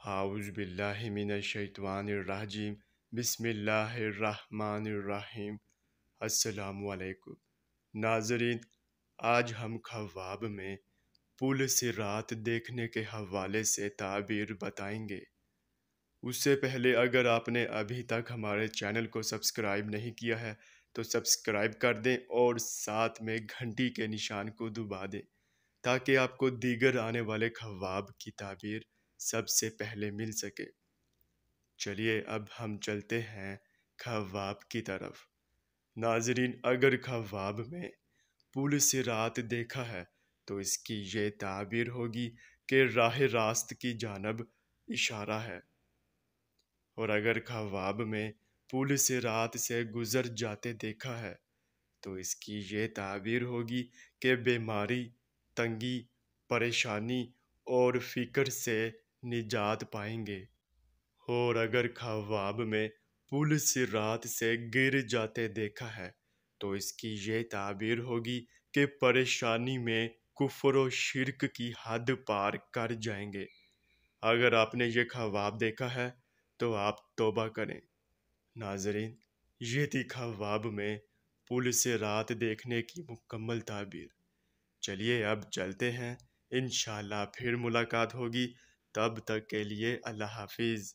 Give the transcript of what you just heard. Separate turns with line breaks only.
اعوذ باللہ من الشیطان الرجیم بسم اللہ الرحمن الرحیم۔ السلام علیکم ناظرین، آج ہم خواب میں پل صراط دیکھنے کے حوالے سے تعبیر بتائیں گے۔ اس سے پہلے اگر آپ نے ابھی تک ہمارے چینل کو سبسکرائب نہیں کیا ہے تو سبسکرائب کر دیں اور ساتھ میں گھنٹی کے نشان کو دبا دیں تاکہ آپ کو دیگر آنے والے خواب کی تعبیر سب سے پہلے مل سکے۔ چلیے اب ہم چلتے ہیں خواب کی طرف۔ ناظرین، اگر خواب میں پل صراط دیکھا ہے تو اس کی یہ تعبیر ہوگی کہ راہ راست کی جانب اشارہ ہے، اور اگر خواب میں پل صراط سے گزر جاتے دیکھا ہے تو اس کی یہ تعبیر ہوگی کہ بیماری، تنگی، پریشانی اور فقر سے نجات پائیں گے، اور اگر خواب میں پل صراط سے گر جاتے دیکھا ہے تو اس کی یہ تعبیر ہوگی کہ پریشانی میں کفر و شرک کی حد پار کر جائیں گے۔ اگر آپ نے یہ خواب دیکھا ہے تو آپ توبہ کریں۔ ناظرین، یہ تھی خواب میں پل صراط دیکھنے کی مکمل تعبیر۔ چلیے اب چلتے ہیں، انشاءاللہ پھر ملاقات ہوگی، تب تک کے لیے اللہ حافظ۔